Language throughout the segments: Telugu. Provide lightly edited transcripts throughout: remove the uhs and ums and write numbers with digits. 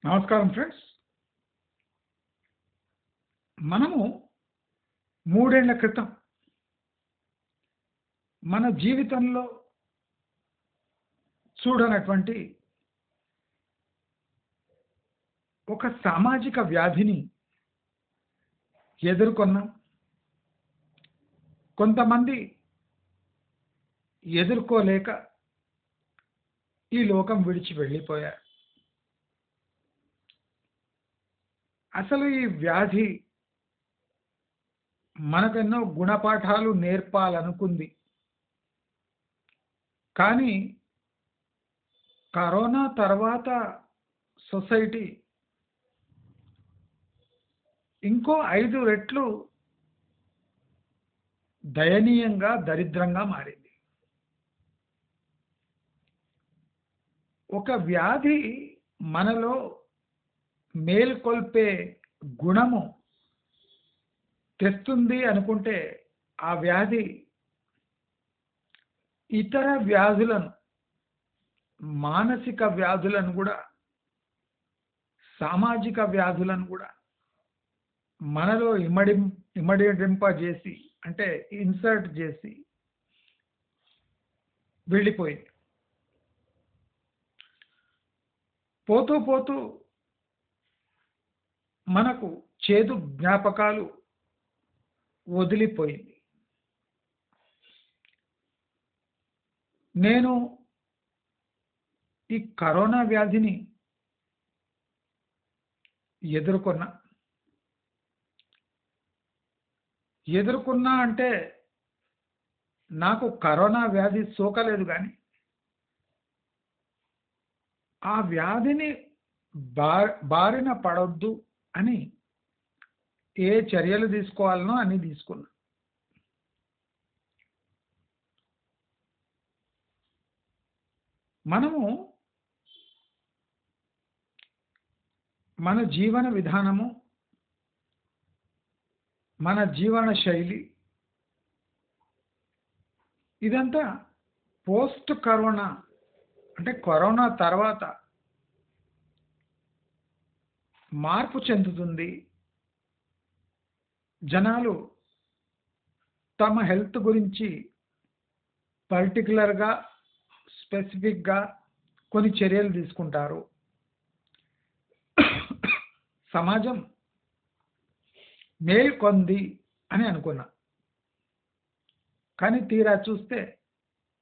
నమస్కారం ఫ్రెండ్స్. మనము 3 ఏళ్ల క్రితం మన జీవితంలో చూడనటువంటి ఒక సామాజిక వ్యాధిని ఎదుర్కొన్నాం. కొంతమంది ఎదుర్కోలేక ఈ లోకం విడిచి వెళ్ళిపోయారు. అసలు ఈ వ్యాధి మనకెన్నో గుణపాఠాలు నేర్పాలనుకుంది. కానీ కరోనా తర్వాత సొసైటీ ఇంకో 5 రెట్లు దయనీయంగా, దరిద్రంగా మారింది. ఒక వ్యాధి మనలో మేల్కొల్పే గుణము తెస్తుంది అనుకుంటే ఆ వ్యాధి ఇతర వ్యాధులను, మానసిక వ్యాధులను కూడా, సామాజిక వ్యాధులను కూడా మనలో ఇమడింపజేసి, అంటే ఇన్సర్ట్ చేసి వెళ్ళిపోయింది. పోతూ పోతూ మనకు చేదు జ్ఞాపకాలు వదిలిపోయింది. నేను ఈ కరోనా వ్యాధిని ఎదుర్కొన్నా అంటే నాకు కరోనా వ్యాధి సోకలేదు, కానీ ఆ వ్యాధిని బారిన పడొద్దు అని ఏ చర్యలు తీసుకోవాలనో అని తీసుకున్నా. మనము మన జీవన విధానము, మన జీవన శైలి ఇదంతా పోస్ట్ కరోనా, అంటే కరోనా తర్వాత మార్పు చెందుతుంది. జనాలు తమ హెల్త్ గురించి పర్టికులర్గా, స్పెసిఫిక్గా కొన్ని చర్యలు తీసుకుంటారు. సమాజం మేల్కొంది అని అనుకున్నా, కానీ తీరా చూస్తే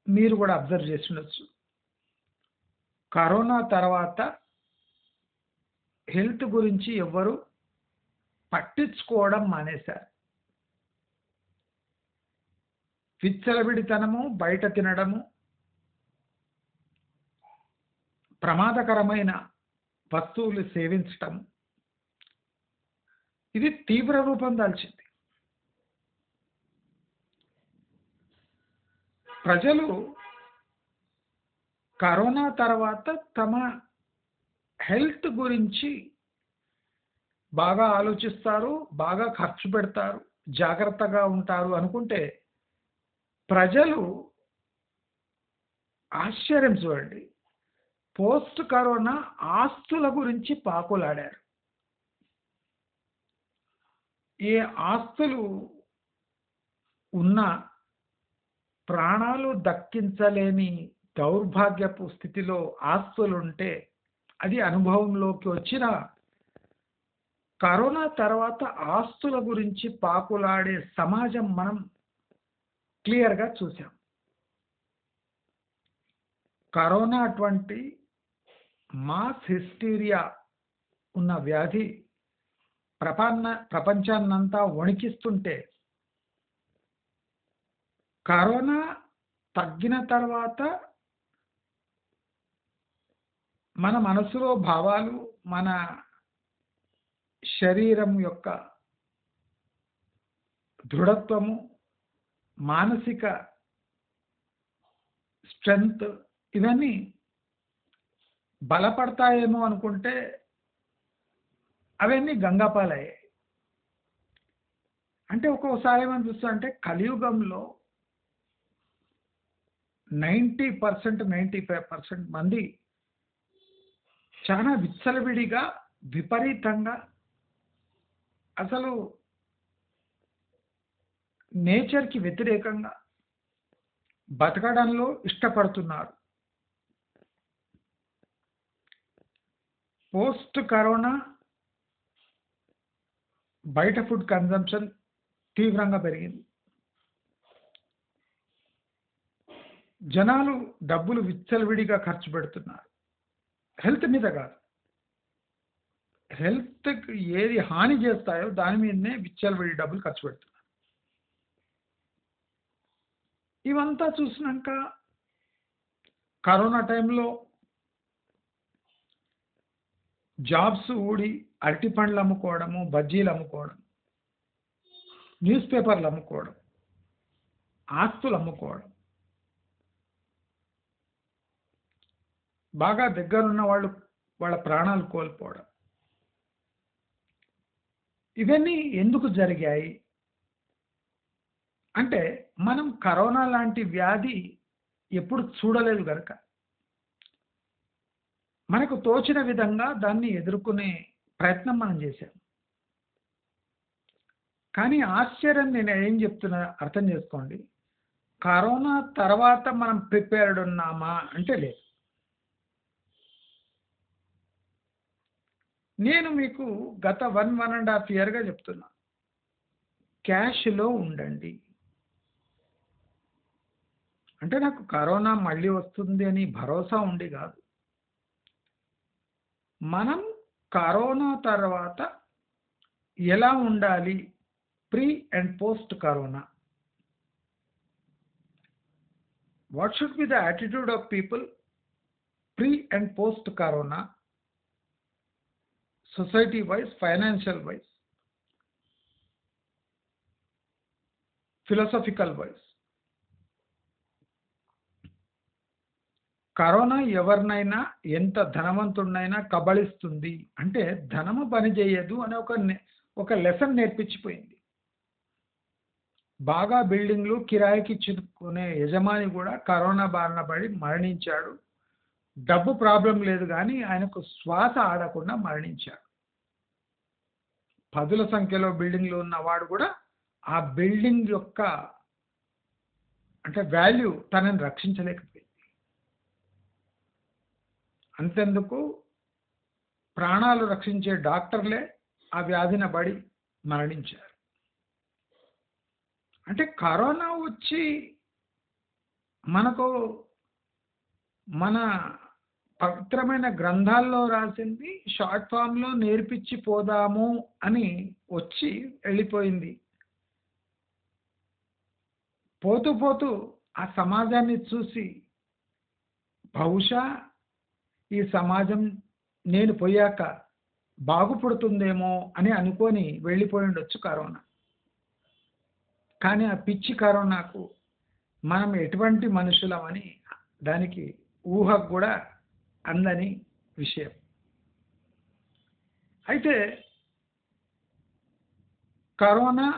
మీరు కూడా అబ్జర్వ్ చేసి ఉండొచ్చు, కరోనా తర్వాత హెల్త్ గురించి ఎవ్వరు పట్టించుకోవడం మానేశారు. విచ్చలవిడితనము, బయట తినడము, ప్రమాదకరమైన వస్తువులు సేవించటం, ఇది తీవ్ర రూపం దాల్చింది. ప్రజలు కరోనా తర్వాత తమ హెల్త్ గురించి బాగా ఆలోచిస్తారు, బాగా ఖర్చు పెడతారు, జాగ్రత్తగా ఉంటారు అనుకుంటే ప్రజలు ఆశ్చర్యం చూడండి, పోస్ట్ కరోనా ఆస్తుల గురించి పాకులాడారు. ఏ ఆస్తులు ఉన్నా ప్రాణాలు దక్కించలేని దౌర్భాగ్యపు స్థితిలో ఆస్తులుంటే అది అనుభవంలోకి వచ్చిన కరోనా తర్వాత ఆస్తుల గురించి పాకులాడే సమాజం మనం క్లియర్గా చూసాం. కరోనా అటువంటి మాస్ హిస్టీరియా ఉన్న వ్యాధి ప్రపంచాన్నంతా వణికిస్తుంటే, కరోనా తగ్గిన తర్వాత మన మనసులో భావాలు, మన శరీరం యొక్క దృఢత్వము, మానసిక స్ట్రెంగ్త్ ఇవన్నీ బలపడతాయేమో అనుకుంటే అవన్నీ గంగాపాలయ్యాయి. అంటే ఒక్కోసారి ఏమని చూస్తుంటే కలియుగంలో 90%, 95% మంది చాలా విచ్చలవిడిగా, విపరీతంగా అసలు నేచర్‌కి వ్యతిరేకంగా బతకడంలో ఇష్టపడుతున్నారు. పోస్ట్ కరోనా బయట ఫుడ్ కన్జంప్షన్ తీవ్రంగా పెరిగింది. జనాలు డబ్బులు విచ్చలవిడిగా ఖర్చు పెడుతున్నారు. హెల్త్ మీద కాదు. హెల్త్‌కి ఏది హాని చేస్తాయో దాని మీదనే విచ్చలవిడి డబ్బులు ఖర్చు పెడుతున్నారు. ఇవంతా చూసినాక కరోనా టైంలో జాబ్స్ ఊడి అరటి పండ్లు అమ్ముకోవడము, బజ్జీలు అమ్ముకోవడం, న్యూస్ పేపర్లు అమ్ముకోవడం, ఆస్తులు అమ్ముకోవడం, బాగా దగ్గరున్న వాళ్ళు వాళ్ళ ప్రాణాలు కోల్పోవడం, ఇవన్నీ ఎందుకు జరిగాయి అంటే మనం కరోనా లాంటి వ్యాధి ఎప్పుడు చూడలేదు గనుక మనకు తోచిన విధంగా దాన్ని ఎదుర్కొనే ప్రయత్నం మనం చేశాం. కానీ ఆశ్చర్యం నేను ఏం చెప్తున్నా అర్థం చేసుకోండి. కరోనా తర్వాత మనం ప్రిపేర్డ్ ఉన్నామా అంటే లేదు. నేను మీకు గత 1.5 ఇయర్‌గా చెప్తున్నా. క్యాష్‌లో ఉండండి. అంటే నాకు కరోనా మళ్ళీ వస్తుంది అని భరోసా ఉండి కాదు. మనం కరోనా తర్వాత ఎలా ఉండాలి? Pre and post corona. What should be the attitude of people pre and post corona? Society wise, financial wise, philosophical wise. Corona ఎవరినైనా ఎంత ధనవంతుడినైనా కబళిస్తుంది. అంటే ధనము పని చేయదు అనే ఒక లెసన్ నేర్పించిపోయింది. బాగా బిల్డింగ్లు కిరాయికి ఇచ్చుకునే యజమాని కూడా కరోనా బారిన పడి మరణించాడు. డబ్బు ప్రాబ్లం లేదు కానీ ఆయనకు శ్వాస ఆడకుండా మరణించాడు. పదుల సంఖ్యలో బిల్డింగ్లు ఉన్నవాడు కూడా ఆ బిల్డింగ్ యొక్క అంటే వాల్యూ తనని రక్షించలేకపోయింది. అంతెందుకు ప్రాణాలు రక్షించే డాక్టర్లే ఆ వ్యాధిన పడి మరణించారు. అంటే కరోనా వచ్చి మనకు మన పవిత్రమైన గ్రంథాల్లో రాసింది షార్ట్ ఫామ్‌లో నేర్పించి పోదాము అని వచ్చి వెళ్ళిపోయింది. పోతూ పోతూ ఆ సమాజాన్ని చూసి బహుశా ఈ సమాజం నేను పోయాక బాగుపడుతుందేమో అని అనుకొని వెళ్ళిపోయి ఉండొచ్చు కరోనా. కానీ ఆ పిచ్చి కరోనాకు మనం ఎటువంటి మనుషులమని దానికి ఊహకు కూడా అందని విషయం. అయితే కరోనా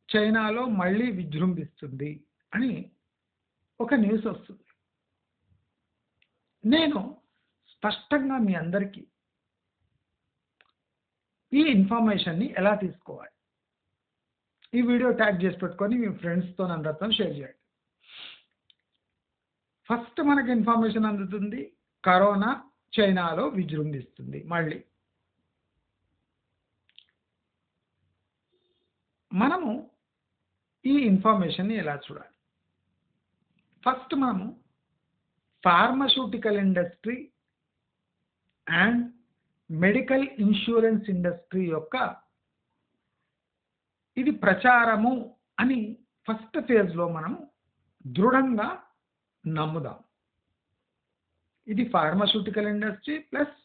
చైనాలో మళ్ళీ విజృంభిస్తుంది అని ఒక న్యూస్ వస్తుంది. నేను స్పష్టంగా మీ అందరికీ ఈ ఇన్ఫర్మేషన్ని ఎలా తీసుకోవాలి, ఈ వీడియో ట్యాగ్ చేసి పెట్టుకొని మీ ఫ్రెండ్స్తో అందరితో షేర్ చేయండి. ఫస్ట్ మనకి ఇన్ఫర్మేషన్ అందుతుంది, కరోనా చైనాలో విజృంభిస్తుంది మళ్ళీ. మనము ఈ ఇన్ఫర్మేషన్ని ఎలా చూడాలి? ఫస్ట్ మనము pharmaceutical industry and medical insurance industry యొక్క ఇది ప్రచారము అని ఫస్ట్ ఫేజ్లో మనం దృఢంగా నమ్ముదాం. ఇది pharmaceutical industry plus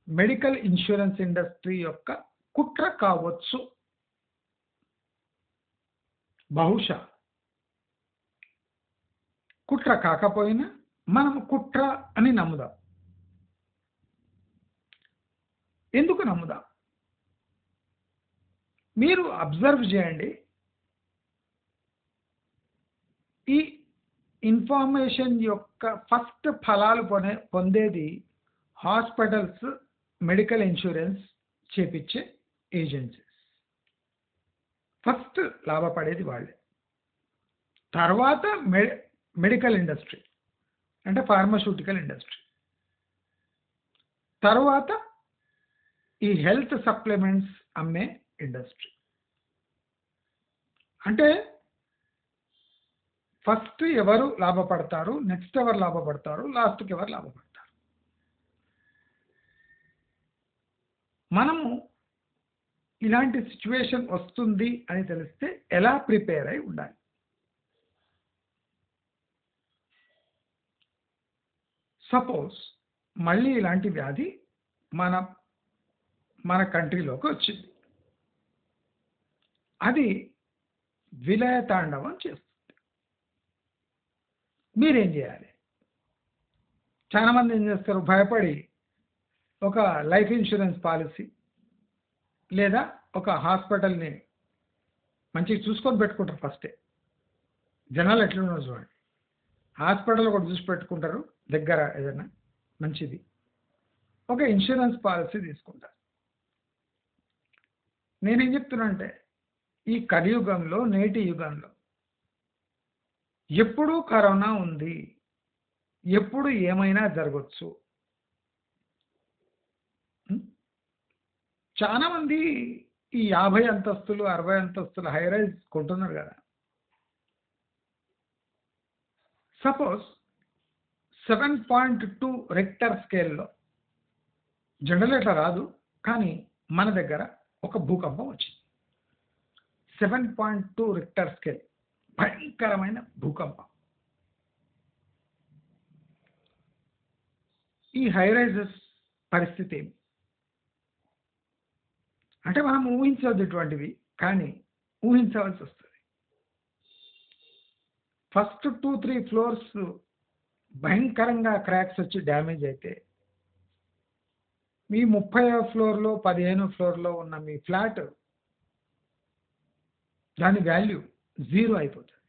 medical insurance industry యొక్క కుట్ర కావచ్చు. బహుశా కుట్ర కాకపోయినా మనం కుట్ర అని నమ్ముదాం. ఎందుకు నమ్ముదాం? మీరు అబ్జర్వ్ చేయండి. ఈ ఇన్ఫర్మేషన్ యొక్క ఫస్ట్ ఫలాలు పొందేది హాస్పిటల్స్ మెడికల్ ఇన్సూరెన్స్ చేపించే ఏజెన్సీస్. ఫస్ట్ లాభపడేది వాళ్ళే. తర్వాత మెడికల్ ఇండస్ట్రీ అంటే ఫార్మాస్యూటికల్ ఇండస్ట్రీ. తర్వాత ఈ హెల్త్ సప్లిమెంట్స్ అమ్మే ఇండస్ట్రీ. అంటే ఫస్ట్ ఎవరు లాభపడతారు, నెక్స్ట్ ఎవరు లాభపడతారు, లాస్ట్కి ఎవరు లాభపడతారు. మనము ఇలాంటి సిచ్యువేషన్ వస్తుంది అని తెలిస్తే ఎలా ప్రిపేర్ అయి ఉండాలి? సపోజ్ మళ్ళీ ఇలాంటి వ్యాధి మన కంట్రీలోకి వచ్చింది, అది విలయ తాండవం చేస్తుంది. మీరేం చేయాలి? చాలామంది ఏం చేస్తారు, భయపడి ఒక లైఫ్ ఇన్సూరెన్స్ పాలసీ లేదా ఒక హాస్పిటల్ని మంచిగా చూసుకొని పెట్టుకుంటారు. ఫస్టే జనాలు ఎట్లున్నారు చూడండి, హాస్పిటల్ కూడా చూసి పెట్టుకుంటారు, దగ్గర ఏదైనా మంచిది ఒక ఇన్సూరెన్స్ పాలసీ తీసుకుంటారు. నేనేం చెప్తున్నా అంటే ఈ కలియుగంలో, నేటి యుగంలో ఎప్పుడూ కరోనా ఉంది, ఎప్పుడు ఏమైనా జరగచ్చు. చాలా మంది ఈ 50 అంతస్తులు 60 అంతస్తులు హైరైజ్ కొంటున్నారు కదా. సపోజ్ 7.2 రిక్టర్ స్కేల్లో, జనరల్ ఎట్లా రాదు కానీ మన దగ్గర ఒక భూకంపం వచ్చింది. 7.2 రిక్టర్ స్కేల్, భయంకరమైన భూకంపం. ఈ హైరైజెస్ పరిస్థితి ఏమి అంటే మనం ఊహించవద్దు ఇటువంటివి, కానీ ఊహించవలసి వస్తుంది. ఫస్ట్ 2-3 ఫ్లోర్స్ భయంకరంగా క్రాక్స్ వచ్చి డ్యామేజ్ అయితే మీ 30వ ఫ్లోర్లో 15వ ఫ్లోర్లో ఉన్న మీ ఫ్లాట్ దాని వాల్యూ 0 అయిపోతుంది.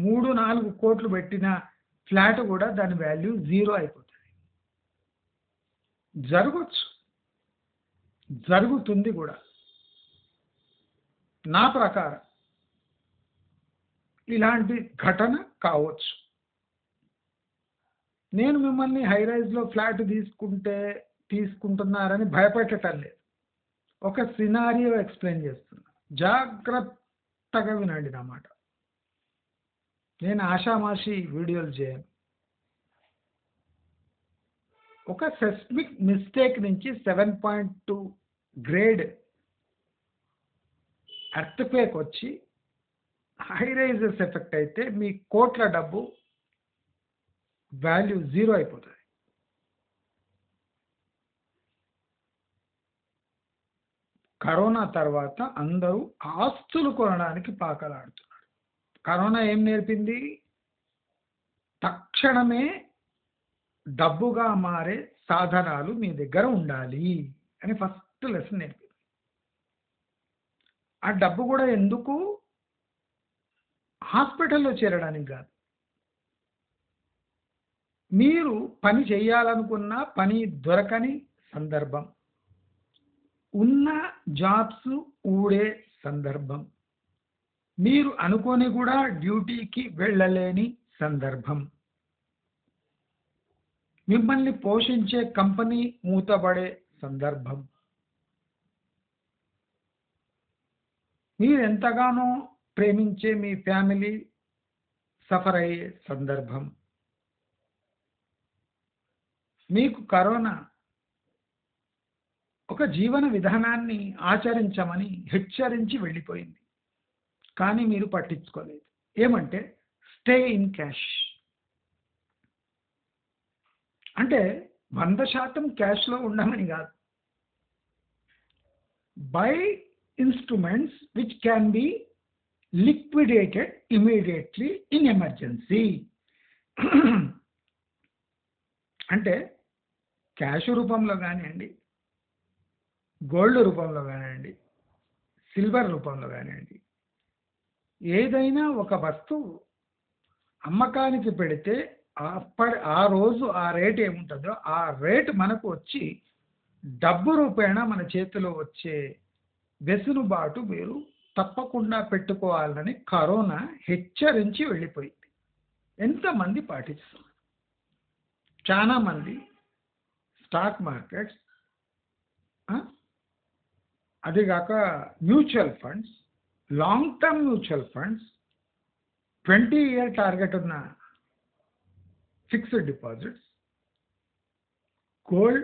3-4 కోట్లు పెట్టిన ఫ్లాట్ కూడా దాని వాల్యూ 0 అయిపోతుంది. జరగచ్చు, జరుగుతుంది కూడా. నా ప్రకారం ఇలాంటి ఘటన కావచ్చు. నేను మిమ్మల్ని హైరైజ్లో ఫ్లాట్ తీసుకుంటున్నారని భయపెట్టడం లేదు, ఒక సినారియో ఎక్స్ప్లెయిన్ చేస్తున్నా. జాగ్రత్తగా వినండి నా మాట. నేను ఆషామాషి వీడియోలు చేయను. ఒక సెస్మిక్ మిస్టేక్ నుంచి 7.2 గ్రేడ్ ఎర్త్క్వేక్ వచ్చి హైరైజెస్ ఎఫెక్ట్ అయితే మీ కోట్ల డబ్బు వాల్యూ 0 అయిపోతుంది. కరోనా తర్వాత అందరూ ఆస్తులు కొనడానికి పాకలాడుతున్నారు. కరోనా ఏం నేర్పింది? తక్షణమే డబ్బుగా మారే సాధనాలు మీ దగ్గర ఉండాలి అని ఫస్ట్ లెసన్ నేర్పింది. ఆ డబ్బు కూడా ఎందుకు? హాస్పిటల్లో చేరడానికి కాదు. మీరు పని చేయాలనుకున్న పని దొరకని సందర్భం, ఉన్న జాబ్స్ ఊడే సందర్భం, మీరు అనుకొని కూడా డ్యూటీకి వెళ్ళలేని సందర్భం, మిమ్మల్ని పోషించే కంపెనీ మూతబడే సందర్భం, మీరు ఎంతగానో ప్రేమించే మీ ఫ్యామిలీ సఫర్ అయ్యే సందర్భం, మీకు కరోనా ఒక జీవన విధానాన్ని ఆచరించమని హెచ్చరించి వెళ్ళిపోయింది, కానీ మీరు పట్టించుకోలేదు. ఏమంటే స్టే ఇన్ క్యాష్. అంటే 100% క్యాష్లో ఉండమని కాదు. By instruments which can be liquidated immediately in emergency. అంటే క్యాష్ రూపంలో కానివ్వండి, గోల్డ్ రూపంలో కానివ్వండి, సిల్వర్ రూపంలో కానివ్వండి, ఏదైనా ఒక వస్తువు అమ్మకానికి పెడితే ఆ రోజు ఆ రేట్ ఏముంటుందో ఆ రేట్ మనకు వచ్చి డబ్బు రూపేణా మన చేతిలో వచ్చే వెసులుబాటు మీరు తప్పకుండా పెట్టుకోవాలని కరోనా హెచ్చరించి వెళ్ళిపోయింది. ఎంతమంది పాటిస్తున్నారు? చాలా మంది స్టాక్ మార్కెట్స్, అదిగాక mutual funds, long term mutual funds, 20-year target ఉన్న fixed deposits, gold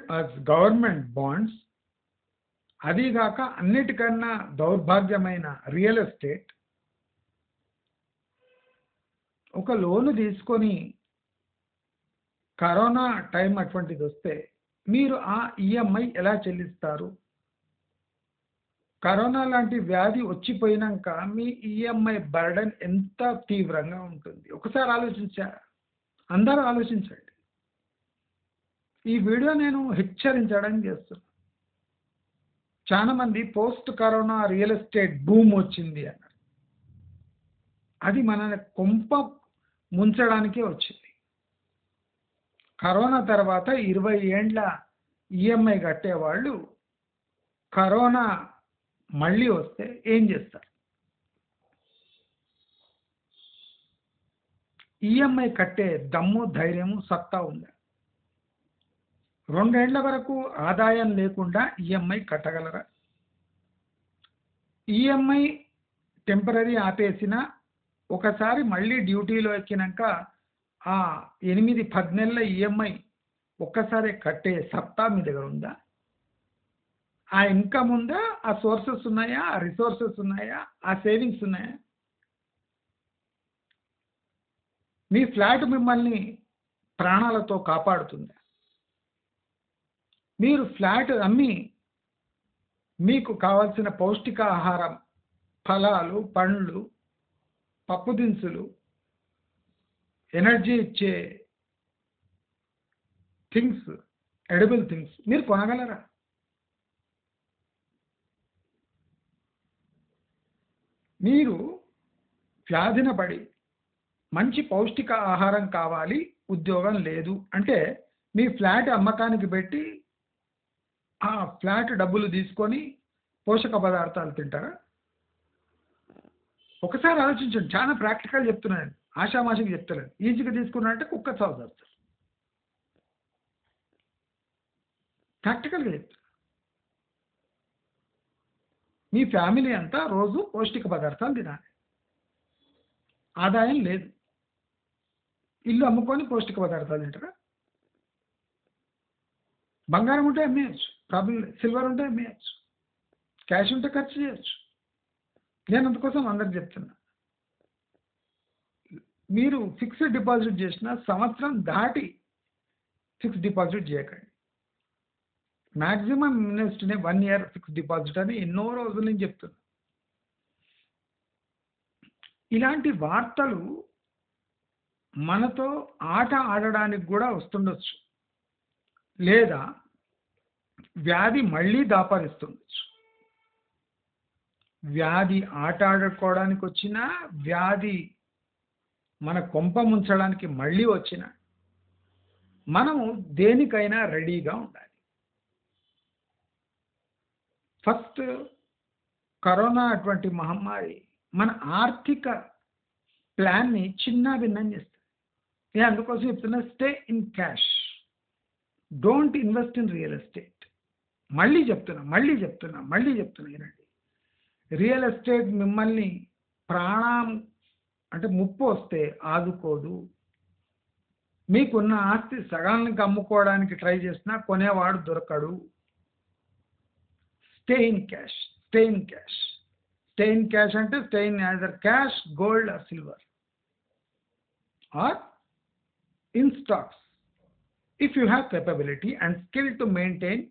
government bonds, అదిగాక అన్నిటికన్నా దౌర్భాగ్యమైన రియల్ ఎస్టేట్. ఒక లోను తీసుకొని కరోనా టైం అటువంటిది వస్తే మీరు ఆ ఈఎంఐ ఎలా చెల్లిస్తారు? కరోనా లాంటి వ్యాధి వచ్చిపోయినాక మీ ఈఎంఐ బర్డన్ ఎంత తీవ్రంగా ఉంటుంది ఒకసారి ఆలోచించారా? అందరూ ఆలోచించండి. ఈ వీడియో నేను హెచ్చరించడానికి చేస్తున్నాను. చాలా మంది post corona real estate boom వచ్చింది అన్నారు. అది మన కొంప ముంచడానికే వచ్చింది. కరోనా తర్వాత 20 ఏండ్ల ఈఎంఐ కట్టేవాళ్ళు కరోనా మళ్ళీ వస్తే ఏం చేస్తారు? ఈఎంఐ కట్టే దమ్ము, ధైర్యము, సత్తా ఉందా? 2 ఏళ్ల వరకు ఆదాయం లేకుండా ఈఎంఐ కట్టగలరా? ఈఎంఐ టెంపరరీ ఆపేసిన ఒకసారి మళ్ళీ డ్యూటీలో ఎక్కినాక ఆ 8-10 నెలల ఈఎంఐ ఒక్కసారి కట్టే సత్తా మీ దగ్గర ఉందా? ఆ ఇన్కమ్ ఉందా? ఆ సోర్సెస్ ఉన్నాయా? ఆ రిసోర్సెస్ ఉన్నాయా? ఆ సేవింగ్స్ ఉన్నాయా? మీ ఫ్లాట్ మిమ్మల్ని ప్రాణాలతో కాపాడుతుందా? మీరు ఫ్లాట్ అమ్మి మీకు కావాల్సిన పౌష్టికాహారం, ఫలాలు, పండ్లు, పప్పు దినుసులు, ఎనర్జీ ఇచ్చే థింగ్స్, ఎడిబుల్ థింగ్స్ మీరు కొనగలరా? మీరు వ్యాధిన పడి మంచి పౌష్టిక ఆహారం కావాలి, ఉద్యోగం లేదు అంటే మీ ఫ్లాట్ అమ్మకానికి పెట్టి ఆ ఫ్లాట్ డబ్బులు తీసుకొని పోషక పదార్థాలు తింటారా? ఒకసారి ఆలోచించండి. చాలా ప్రాక్టికల్ చెప్తున్నాను, ఆషామాషికి చెప్తలేదు. ఈజీగా తీసుకున్నారంటే కుక్క చావు చేస్తారు. ప్రాక్టికల్గా చెప్తారు. మీ ఫ్యామిలీ అంతా రోజు పౌష్టిక పదార్థాలు తినాలి. ఆదాయం లేదు, ఇల్లు అమ్ముకొని పౌష్టిక పదార్థాలు తింటారా? బంగారం ఉంటే అమ్మేయచ్చు, ప్రాబ్లం లేదు. సిల్వర్ ఉంటే అమ్మేయచ్చు, క్యాష్ ఉంటే ఖర్చు చేయొచ్చు. నేను అందుకోసం అందరికి చెప్తున్నా, మీరు ఫిక్స్డ్ డిపాజిట్ చేసిన సంవత్సరం దాటి ఫిక్స్డ్ డిపాజిట్ చేయకండి. మ్యాక్సిమం ఇన్వెస్ట్నే 1 year ఫిక్స్డ్ డిపాజిట్ అని ఎన్నో రోజుల నుంచి చెప్తున్నా. ఇలాంటి వార్తలు మనతో ఆట ఆడడానికి కూడా వస్తుండొచ్చు, లేదా వ్యాధి మళ్ళీ దాపరిస్తుండొచ్చు. వ్యాధి ఆట ఆడుకోవడానికి వచ్చినా, వ్యాధి మన కొంప ముంచడానికి మళ్ళీ వచ్చినా మనము దేనికైనా రెడీగా ఉండాలి. ఫస్ట్ కరోనా అటువంటి మహమ్మారి మన ఆర్థిక ప్లాన్ని చిన్న భిన్నం చేస్తుంది. నేను అందుకోసం చెప్తున్నా, stay in cash, don't invest in real estate. మళ్ళీ చెప్తున్నా వినండి. రియల్ ఎస్టేట్ మిమ్మల్ని ప్రాణం అంటే ముప్పు వస్తే ఆదుకోదు. మీకున్న ఆస్తి సగానికి అమ్ముకోవడానికి ట్రై చేసినా కొనేవాడు దొరకడు. Stay in cash. అంటే stay in either cash, gold or silver or in stocks if you have capability and skill to maintain.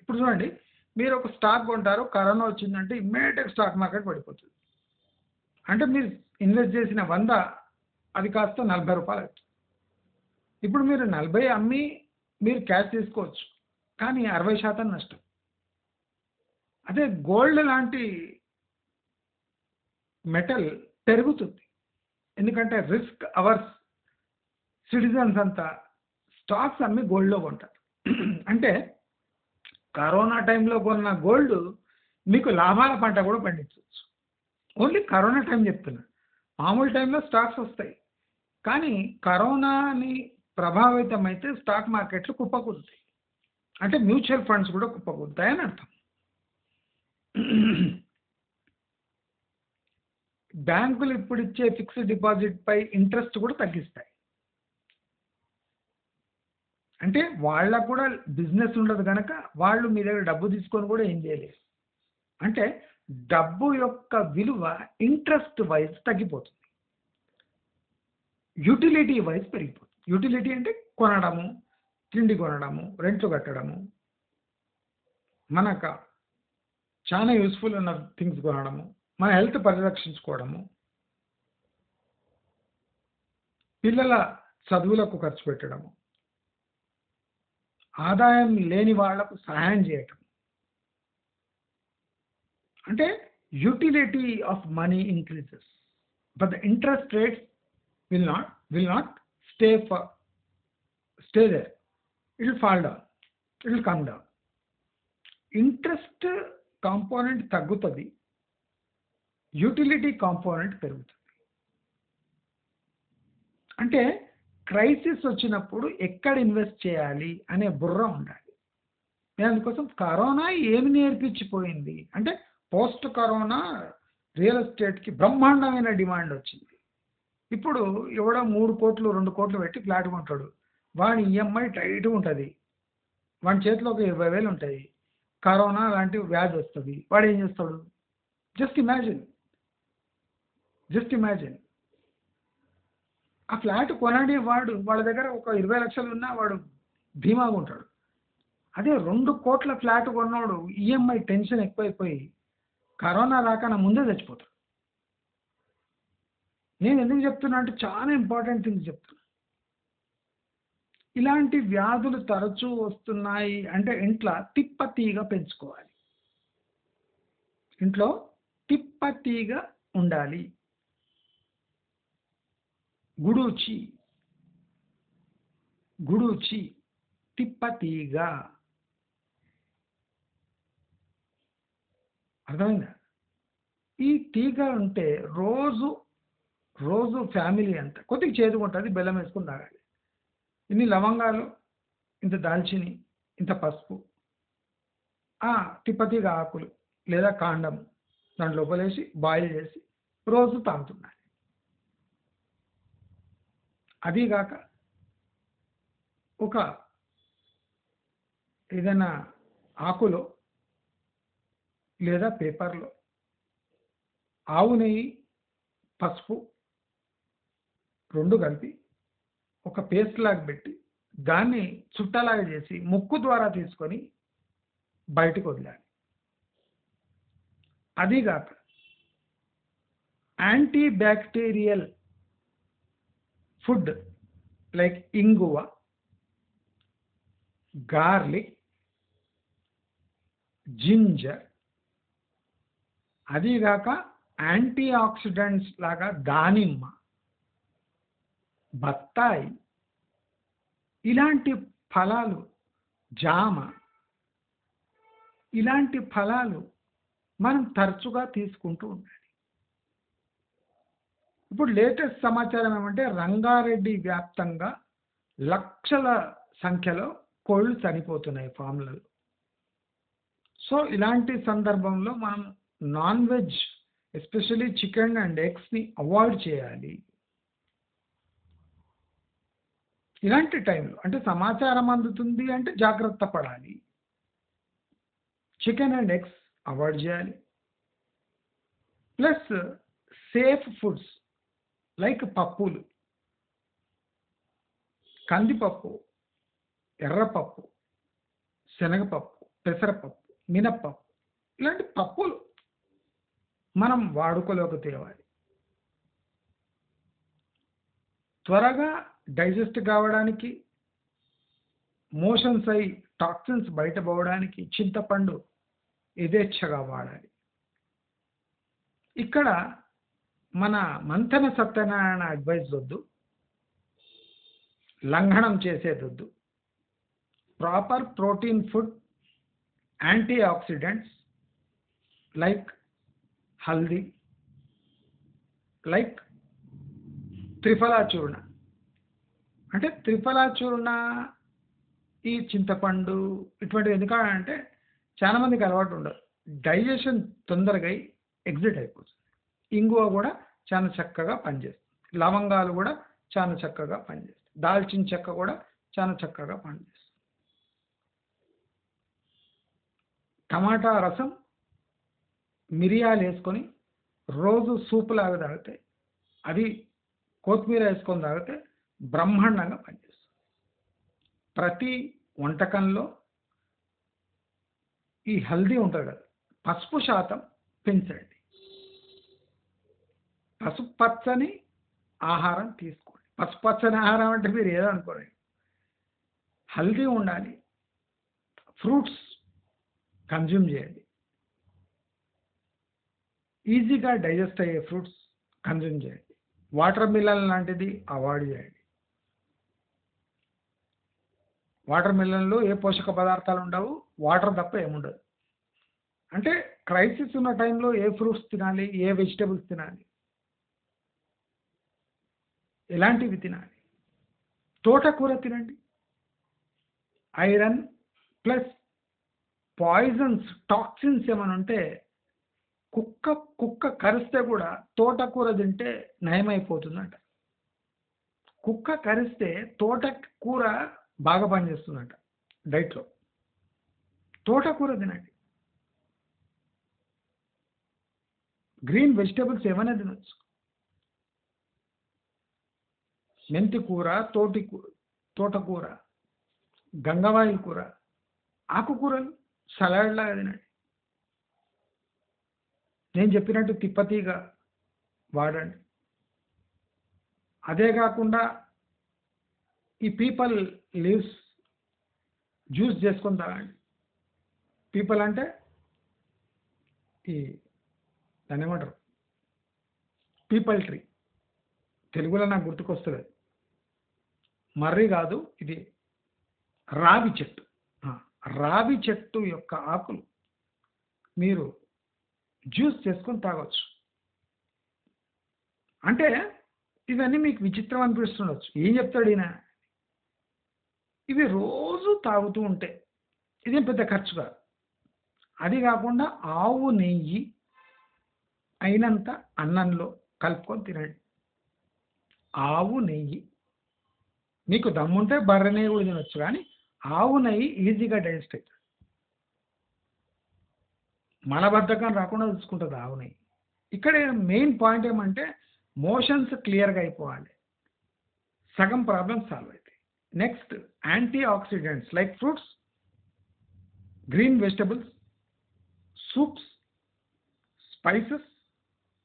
ఇప్పుడు చూడండి, మీరు ఒక స్టాక్ కొంటారు, కరోనా వచ్చిందంటే ఇమ్మీడియట్గా స్టాక్ మార్కెట్ పడిపోతుంది. అంటే మీరు ఇన్వెస్ట్ చేసిన 100 అది కాస్త 40 రూపాయలు అవుతుంది. ఇప్పుడు మీరు 40 అమ్మి మీరు క్యాష్ తీసుకోవచ్చు, కానీ 60% నష్టం. అదే గోల్డ్ లాంటి మెటల్ పెరుగుతుంది, ఎందుకంటే రిస్క్ అవర్స్ సిటిజన్స్ అంతా స్టాక్స్ అమ్మి గోల్డ్లో కొంటారు. అంటే కరోనా టైంలో కొన్న గోల్డ్ మీకు లాభాల పంట కూడా పండించవచ్చు. ఓన్లీ కరోనా టైం చెప్తున్నా. మామూలు టైంలో స్టాక్స్ వస్తాయి. కానీ కరోనాని ప్రభావితం అయితే స్టాక్ మార్కెట్లు కుప్పకూలుతాయి. అంటే మ్యూచువల్ ఫండ్స్ కూడా కుప్పకూలుతాయని అర్థం. బ్యాంకులు ఇప్పుడు ఇచ్చే ఫిక్స్డ్ డిపాజిట్ పై ఇంట్రెస్ట్ కూడా తగ్గిస్తాయి. అంటే వాళ్ళకు కూడా బిజినెస్ ఉండదు కనుక వాళ్ళు మీ దగ్గర డబ్బు తీసుకొని కూడా ఏం చేయలేరు. అంటే డబ్బు యొక్క విలువ ఇంట్రెస్ట్ వైజ్ తగ్గిపోతుంది, యూటిలిటీ వైజ్ పెరిగిపోతుంది. యూటిలిటీ అంటే కొనడము, తిండి కొనడము, రెంట్లు కట్టడము, మనకు చాలా యూస్ఫుల్ ఉన్న థింగ్స్ కొనడము, మన హెల్త్ పరిరక్షించుకోవడము, పిల్లల చదువులకు ఖర్చు పెట్టడము, ఆదాయం లేని వాళ్లకు సహాయం చేయటం. అంటే utility of money increases, but the interest rates will not stay there. It will fall down, it will come down. Interest component తగ్గుతుంది, యూటిలిటీ కాంపోనెంట్ పెరుగుతుంది. అంటే క్రైసిస్ వచ్చినప్పుడు ఎక్కడ ఇన్వెస్ట్ చేయాలి అనే బుర్ర ఉండాలి. అందుకోసం కరోనా ఏమి నేర్పించిపోయింది అంటే పోస్ట్ కరోనా రియల్ ఎస్టేట్కి బ్రహ్మాండమైన డిమాండ్ వచ్చింది. ఇప్పుడు ఎవడో 3 కోట్లు 2 కోట్లు పెట్టి ఫ్లాట్ కొంటాడు, వాడి ఈఎంఐ టైట్గా ఉంటుంది, వాడి చేతిలో ఒక 20,000 ఉంటాయి, కరోనా లాంటి వ్యాధి వస్తుంది, వాడు ఏం చేస్తాడు? జస్ట్ ఇమాజిన్ ఆ ఫ్లాట్ కొనడి వాళ్ళ దగ్గర ఒక 20 లక్షలు ఉన్నా వాడు ధీమాగా ఉంటాడు. అదే 2 కోట్ల ఫ్లాట్ కొన్నాడు ఈఎంఐ టెన్షన్ ఎక్కువైపోయి కరోనా రాకన్నా ముందే చచ్చిపోతాడు. నేను ఎందుకు చెప్తున్నా అంటే చాలా ఇంపార్టెంట్ థింగ్స్ చెప్తున్నా. ఇలాంటి వ్యాధులు తరచూ వస్తున్నాయి అంటే ఇంట్లో తిప్పతీగ పెంచుకోవాలి, ఇంట్లో తిప్పతీగ ఉండాలి. గుడూచి తిప్పతీగ, అర్థమైందా? ఈ తీగ ఉంటే రోజు ఫ్యామిలీ అంతా కొద్దిగా చేదుకుంటుంది, బెల్లం వేసుకుని తాగాలి. ఇన్ని లవంగాలు, ఇంత దాల్చిని, ఇంత పసుపు, తిప్పతీగ ఆకులు లేదా కాండం దాంట్లో లోపలేసి బాయిల్ చేసి రోజు తాగుతున్నాయి. అదీగాక ఒక ఏదైనా ఆకులో లేదా పేపర్లో ఆవు నెయ్యి, పసుపు 2 కలిపి ఒక పేస్ట్ లాగా పెట్టి దాన్ని చుట్టలాగా చేసి ముక్కు ద్వారా తీసుకొని బయటకు వదిలాలి. అదీగాక యాంటీ బ్యాక్టీరియల్ ఫుడ్ లైక్ ఇంగువ, గార్లిక్, జింజర్, అదీగాక యాంటీ ఆక్సిడెంట్స్ లాగా దానిమ్మ, బత్తాయి, ఇలాంటి ఫలాలు, జామ, ఇలాంటి ఫలాలు మనం తరచుగా తీసుకుంటూ ఉండాలి. ఇప్పుడు లేటెస్ట్ సమాచారం ఏమంటే రంగారెడ్డి వ్యాప్తంగా లక్షల సంఖ్యలో కోళ్ళు చనిపోతున్నాయి ఫామ్లలో. సో ఇలాంటి సందర్భంలో మనం non veg especially chicken and ఎగ్స్ని అవాయిడ్ చేయాలి. ఇలాంటి టైంలో అంటే సమాచారం అందుతుంది అంటే జాగ్రత్త పడాలి. చికెన్ అండ్ ఎగ్స్ అవాయిడ్ చేయాలి. ప్లస్ సేఫ్ ఫుడ్స్ లైక్ పప్పులు, కందిపప్పు, ఎర్రపప్పు, శనగపప్పు, పెసరపప్పు, మినప్పప్పు, ఇలాంటి పప్పులు మనం వాడుకలోకి తేవాలి. త్వరగా డైజెస్ట్ కావడానికి, మోషన్స్ అయి టాక్సిన్స్ బయటపోవడానికి చింతపండు యథేచ్ఛగా వాడాలి. ఇక్కడ మన మంథన సత్యనారాయణ అడ్వైస్ వద్దు, లంఘనం చేసేదొద్దు. Proper protein food, antioxidants like haldi, like triphala churna. అంటే త్రిఫలా చూర్ణ, ఈ చింతపండు ఇటువంటివి ఎందుకంటే చాలా మందికి అలవాటు ఉండదు, డైజెషన్ తొందరగా ఎగ్జిట్ అయిపోతుంది. ఇంగువ కూడా చాలా చక్కగా పనిచేస్తుంది, లవంగాలు కూడా చాలా చక్కగా పనిచేస్తాయి, దాల్చిన చెక్క కూడా చాలా చక్కగా పనిచేస్తుంది. టమాటా రసం, మిరియాలు వేసుకొని రోజు సూప్ లాగా తాగితే, అది కొత్తిమీర వేసుకొని తాగితే బ్రహ్మాండంగా పనిచేస్తుంది. ప్రతి వంటకంలో ఈ హల్దీ ఉంటుంది కదా, పసుపు శాతం పెంచండి. పసుపు పచ్చని ఆహారం తీసుకోండి. పసుపు పచ్చని ఆహారం అంటే మీరు ఏదో అనుకోండి, హల్దీ ఉండాలి. ఫ్రూట్స్ కన్జ్యూమ్ చేయండి, ఈజీగా డైజెస్ట్ అయ్యే ఫ్రూట్స్ కన్జ్యూమ్ చేయండి. వాటర్ మిలన్ లాంటిది అవాయిడ్ చేయండి. వాటర్ మిలన్లో ఏ పోషక పదార్థాలు ఉండవు, వాటర్ తప్ప ఏముండదు. అంటే క్రైసిస్ ఉన్న టైంలో ఏ ఫ్రూట్స్ తినాలి, ఏ వెజిటబుల్స్ తినాలి, ఎలాంటివి తినాలి. తోటకూర తినండి. ఐరన్ ప్లస్ పాయిజన్స్, టాక్సిన్స్ ఏమైనా ఉంటే, కుక్క కరిస్తే కూడా తోటకూర తింటే నయమైపోతుందంట. కుక్క కరిస్తే తోటకూర బాగా పనిచేస్తుందంట డైట్లో. తోటకూర తినండి. గ్రీన్ వెజిటబుల్స్ ఏమైనా తినొచ్చు. మెంతి కూర, తోటకూర, గంగవాయి కూర, ఆకుకూరలు సలాడ్ లాగా తినండి. నేను చెప్పినట్టు తిప్పతీగ వాడండి. అదే కాకుండా ఈ పీపల్ లీవ్స్ జ్యూస్ చేసుకొని తాగండి. పీపల్ అంటే ఈ దాన్ని ఏమంటారు, పీపల్ ట్రీ, తెలుగులో నాకు గుర్తుకొస్తుంది, మర్రి కాదు, ఇది రావి చెట్టు. రావి చెట్టు యొక్క ఆకులు మీరు జ్యూస్ చేసుకొని తాగొచ్చు. అంటే ఇవన్నీ మీకు విచిత్రం అనిపిస్తుండొచ్చు, ఏం చెప్తాడు ఈయన. ఇవి రోజు తాగుతూ ఉంటే ఇదేం పెద్ద ఖర్చు కాదు. అది కాకుండా ఆవు నెయ్యి అయినంత అన్నంలో కలుపుకొని తినండి. ఆవు నెయ్యి, మీకు దమ్ముంటే బర్రె నెయ్యి కూడా తినొచ్చు, కానీ ఆవు నెయ్యి ఈజీగా డైజెస్ట్ అవుతుంది. మలబద్ధకం రాకుండా చూసుకుంటుంది ఆవు నెయ్యి. ఇక్కడ మెయిన్ పాయింట్ ఏమంటే మోషన్స్ క్లియర్గా అయిపోవాలి, సగం ప్రాబ్లమ్స్ సాల్వ్ అవుతాయి. Next, antioxidants like fruits, green vegetables, soups, spices,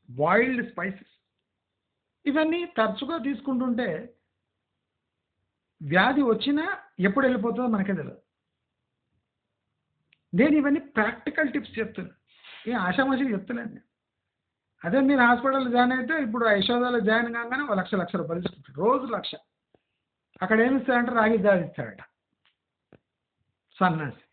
boiled spices, ఇవన్నీ తరచుగా తీసుకుంటుంటే వ్యాధి వచ్చినా ఎప్పుడు వెళ్ళిపోతుందో మనకే తెలియదు. నేను ఇవన్నీ ప్రాక్టికల్ టిప్స్ చెప్తున్నా, ఏ ఆషామాషిగా చెప్తున్నాను నేను. అదే మీరు హాస్పిటల్లో జాయిన్ అయితే, ఇప్పుడు యశోదాలో జాయిన్ కాగానే లక్ష రూపాయలు తీసుకుంటారు, రోజు 1,00,000. అక్కడ ఏమి ఇస్తారంటే రాగి జావ ఇస్తారట సన్నాసి.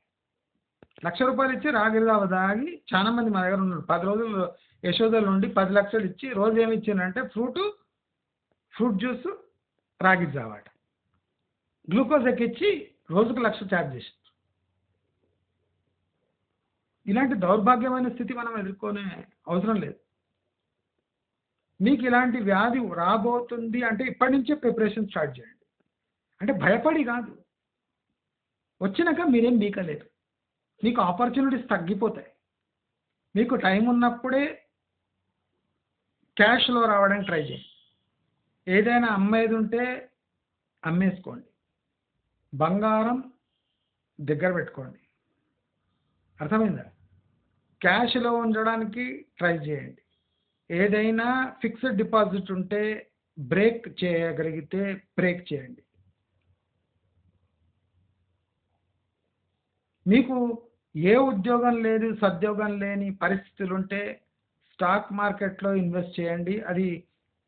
1,00,000 రూపాయలు ఇచ్చి రాగి జావ తాగి చాలా మంది మా దగ్గర ఉన్నారు. 10 రోజులు యశోదల నుండి 10 లక్షలు ఇచ్చి రోజు ఏమి ఇచ్చారంటే ఫ్రూట్ జ్యూస్, రాగి జావ అట. గ్లూకోజ్ ఎక్కిచ్చి రోజుకు 1,00,000 ఛార్జ్ చేసి. ఇలాంటి దౌర్భాగ్యమైన స్థితి మనం ఎదుర్కొనే అవసరం లేదు. మీకు ఇలాంటి వ్యాధి రాబోతుంది అంటే ఇప్పటి నుంచే ప్రిపరేషన్ స్టార్ట్ చేయండి. అంటే భయపడి కాదు, వచ్చినాక మీరేం బీకలేరు, మీకు ఆపర్చునిటీస్ తగ్గిపోతాయి. మీకు టైం ఉన్నప్పుడే క్యాష్లో రావడానికి ట్రై చేయండి. ఏదైనా అమ్మేది ఉంటే అమ్మేసుకోండి, బంగారం దగ్గర పెట్టుకోండి. అర్థమైందా? క్యాష్లో ఉంచడానికి ట్రై చేయండి. ఏదైనా ఫిక్స్డ్ డిపాజిట్ ఉంటే బ్రేక్ చేయగలిగితే బ్రేక్ చేయండి. మీకు ఏ ఉద్యోగం లేదు, సద్యోగం లేని పరిస్థితులు ఉంటే స్టాక్ మార్కెట్లో ఇన్వెస్ట్ చేయండి. అది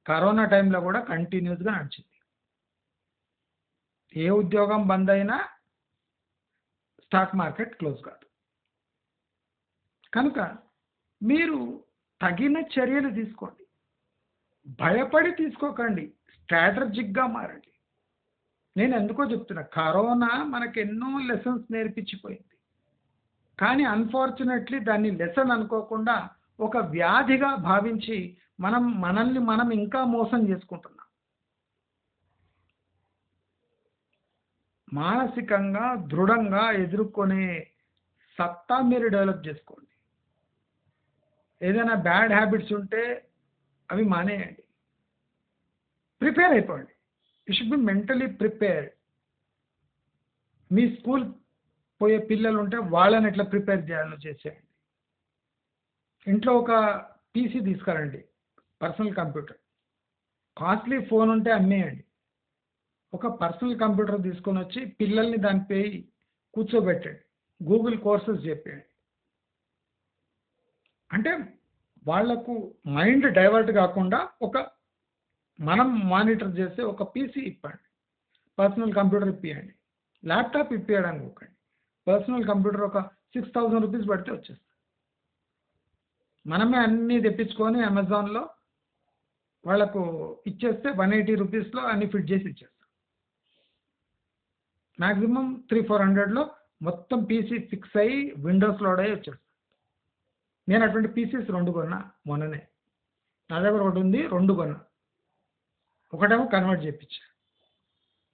కరోనా టైంలో కూడా కంటిన్యూస్గా నడిచింది. ఏ ఉద్యోగం బంద్ అయినా స్టాక్ మార్కెట్ క్లోజ్ కాదు. కనుక మీరు తగిన చర్యలు తీసుకోండి. భయపడి తీసుకోకండి. స్ట్రాటజిక్‌గా మారండి. నేను ఎందుకో చెప్తున్నా. కరోనా మనకెన్నో లెసన్స్ నేర్పించిపోయింది. కానీ అన్‌ఫార్చునేట్‌లీ దాన్ని లెసన్ అనుకోకుండా ఒక వ్యాధిగా భావించి మనల్ని మనం ఇంకా మోసం చేసుకుంటున్నాం. మానసికంగా దృఢంగా ఎదుర్కొనే సత్తా మీరు డెవలప్ చేసుకోండి. ఏదైనా బ్యాడ్ హ్యాబిట్స్ ఉంటే అవి మానేయండి. ప్రిపేర్ అయిపోండి. You should be mentally prepared. Me school పోయే పిల్లలు ఉంటే వాళ్ళని ఎట్లా ప్రిపేర్ చేయాలో చేసేయండి. ఇంట్లో ఒక పీసీ తీసుకురండి, పర్సనల్ కంప్యూటర్. కాస్ట్లీ ఫోన్ ఉంటే అమ్మేయండి. ఒక పర్సనల్ కంప్యూటర్ తీసుకొని వచ్చి పిల్లల్ని దానిపై కూర్చోబెట్టండి. గూగుల్ కోర్సెస్ చెప్పేయండి. అంటే వాళ్లకు మైండ్ డైవర్ట్ కాకుండా మనం మానిటర్ చేసే ఒక పీసీ ఇప్పండి. పర్సనల్ కంప్యూటర్ ఇప్పియండి. ల్యాప్టాప్ ఇప్పియడానికి ఒకండి. పర్సనల్ కంప్యూటర్ ఒక 6,000 రూపీస్ పడితే వచ్చేస్తుంది. మనమే అన్నీ తెప్పించుకొని అమెజాన్లో వాళ్ళకు ఇచ్చేస్తే 180 రూపీస్లో అన్ని ఫిట్ చేసి ఇచ్చేస్తాం. మ్యాక్సిమం 300-400లో మొత్తం పీసీ ఫిక్స్ అయ్యి విండోస్ లోడ్ అయ్యి వచ్చేస్తుంది. నేను అటువంటి పీసీస్ 2 కొన్నా మొన్ననే. నా దగ్గర ఒకటి ఉంది, 2 కొన్నా. ఒకటేమో కన్వర్ట్ చేయించా.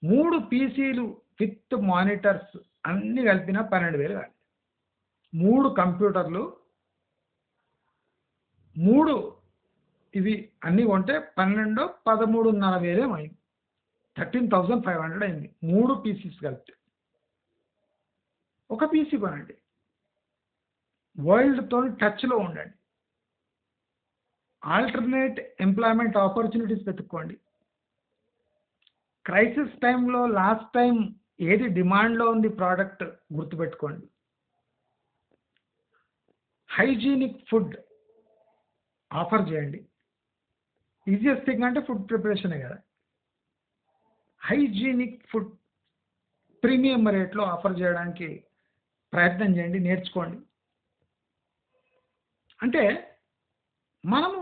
3 పీసీలు విత్ మానిటర్స్ అన్ని కలిపిన 12,000 కాదు. 3 కంప్యూటర్లు 3 ఇవి అన్నీ కొంటే 12-13,500 అయింది. 13,500 అయింది 3 పీసీస్ కలిపితే. ఒక పీసీ కొనండి. వరల్డ్తో టచ్లో ఉండండి. ఆల్టర్నేట్ ఎంప్లాయ్మెంట్ ఆపర్చునిటీస్ వెతుక్కోండి. క్రైసిస్ టైంలో లాస్ట్ టైం ఏది డిమాండ్లో ఉంది ప్రోడక్ట్ గుర్తుపెట్టుకోండి. హైజీనిక్ ఫుడ్ ఆఫర్ చేయండి. ఈజియెస్ట్ థింగ్ అంటే ఫుడ్ ప్రిపరేషనే కదా. హైజీనిక్ ఫుడ్ ప్రీమియం రేట్లో ఆఫర్ చేయడానికి ప్రయత్నం చేయండి, నేర్చుకోండి. అంటే మనము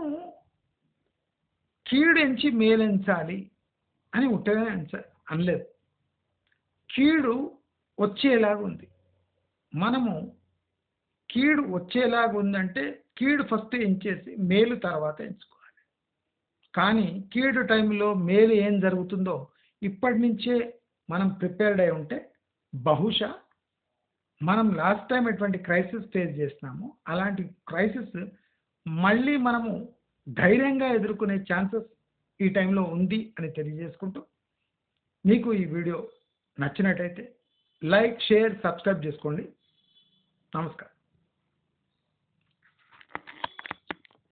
కీడెంచి మేలెంచాలి అని ఉట్టనే అనలేదు. కీడు వచ్చేలాగా ఉంది. మనము కీడు వచ్చేలాగా ఉందంటే కీడు ఫస్ట్ ఎంచేసి మేలు తర్వాత ఎంచుకోవాలి. కానీ కీడు టైంలో మేలు ఏం జరుగుతుందో ఇప్పటి నుంచే మనం ప్రిపేర్డ్ అయి ఉంటే బహుశా మనం లాస్ట్ టైం ఎటువంటి క్రైసిస్ ఫేస్ చేసినామో అలాంటి క్రైసిస్ మళ్ళీ మనము ధైర్యంగా ఎదుర్కొనే ఛాన్సెస్ ఈ టైంలో ఉంది అని తెలియజేసుకుంటూ, మీకు ఈ వీడియో నచ్చినట్టయితే లైక్, షేర్, సబ్స్క్రైబ్ చేసుకోండి. నమస్కారం.